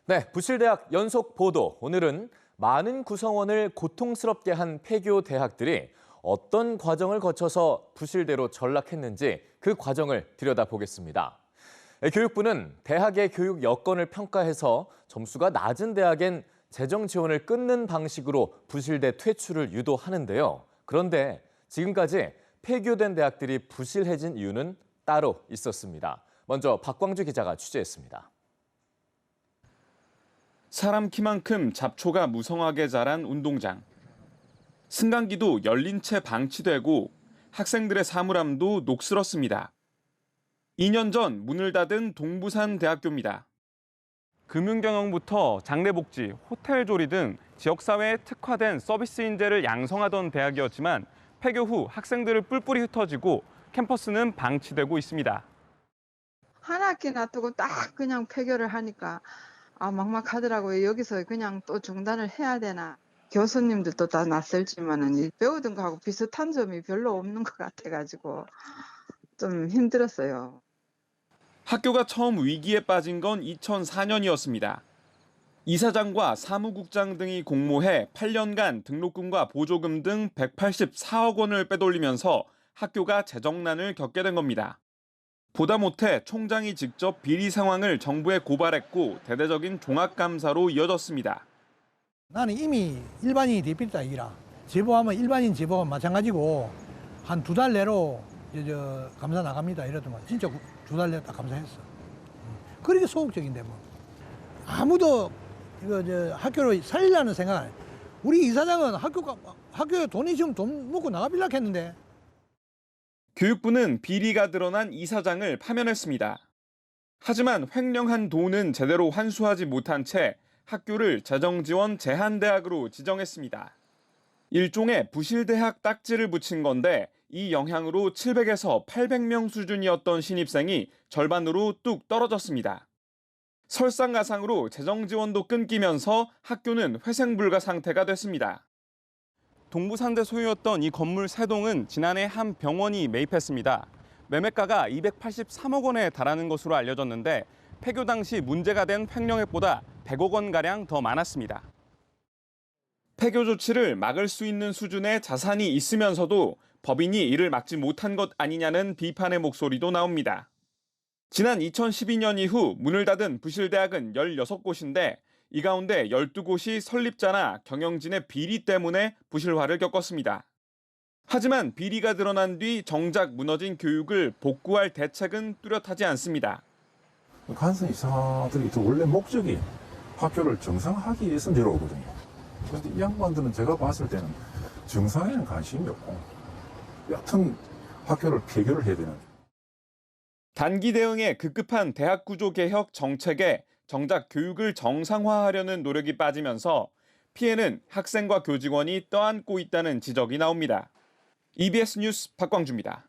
네, 부실대학 연속 보도. 오늘은 많은 구성원을 고통스럽게 한 폐교 대학들이 어떤 과정을 거쳐서 부실대로 전락했는지 그 과정을 들여다보겠습니다. 교육부는 대학의 교육 여건을 평가해서 점수가 낮은 대학엔 재정 지원을 끊는 방식으로 부실대 퇴출을 유도하는데요. 그런데 지금까지 폐교된 대학들이 부실해진 이유는 따로 있었습니다. 먼저 박광주 기자가 취재했습니다. 사람 키만큼 잡초가 무성하게 자란 운동장. 승강기도 열린 채 방치되고 학생들의 사물함도 녹슬었습니다. 2년 전 문을 닫은 동부산대학교입니다. 금융경영부터 장례복지, 호텔조리 등 지역사회에 특화된 서비스 인재를 양성하던 대학이었지만 폐교 후 학생들을 뿔뿔이 흩어지고 캠퍼스는 방치되고 있습니다. 한 학기 놔두고 딱 그냥 폐교를 하니까 막막하더라고요. 여기서 그냥 또 중단을 해야 되나. 교수님들도 다 낯설지만은 배우던 거하고 비슷한 점이 별로 없는 것 같아가지고 좀 힘들었어요. 학교가 처음 위기에 빠진 건 2004년이었습니다. 이사장과 사무국장 등이 공모해 8년간 등록금과 보조금 등 184억 원을 빼돌리면서 학교가 재정난을 겪게 된 겁니다. 보다 못해 총장이 직접 비리 상황을 정부에 고발했고 대대적인 종합감사로 이어졌습니다. 나는 이미 일반인이 대필다 이라 제보하면 일반인 제보가 마찬가지고 한 2달 내로 감사 나갑니다 이러더만 진짜 2달 내로 딱 감사했어. 그렇게 소극적인데 뭐 아무도 학교를 살리려는 생각 안 해. 우리 이사장은 학교에 돈 있으면 돈 먹고 나가빌라 했는데. 교육부는 비리가 드러난 이사장을 파면했습니다. 하지만 횡령한 돈은 제대로 환수하지 못한 채 학교를 재정지원 제한대학으로 지정했습니다. 일종의 부실대학 딱지를 붙인 건데 이 영향으로 700에서 800명 수준이었던 신입생이 절반으로 뚝 떨어졌습니다. 설상가상으로 재정지원도 끊기면서 학교는 회생불가 상태가 됐습니다. 동부산대 소유였던 이 건물 3동은 지난해 한 병원이 매입했습니다. 매매가가 283억 원에 달하는 것으로 알려졌는데 폐교 당시 문제가 된 횡령액보다 100억 원가량 더 많았습니다. 폐교 조치를 막을 수 있는 수준의 자산이 있으면서도 법인이 이를 막지 못한 것 아니냐는 비판의 목소리도 나옵니다. 지난 2012년 이후 문을 닫은 부실대학은 16곳인데 이 가운데 12곳이 설립자나 경영진의 비리 때문에 부실화를 겪었습니다. 하지만 비리가 드러난 뒤 정작 무너진 교육을 복구할 대책은 뚜렷하지 않습니다. 간선 이사들이 원래 목적이 학교를 정상화하기 위해서 내려오거든요. 그런데 이 양반들은 제가 봤을 때는 정상에는 관심이 없고 여튼 학교를 폐교를 해야 되는. 단기 대응에 급급한 대학 구조 개혁 정책에 정작 교육을 정상화하려는 노력이 빠지면서 피해는 학생과 교직원이 떠안고 있다는 지적이 나옵니다. EBS 뉴스 박광주입니다.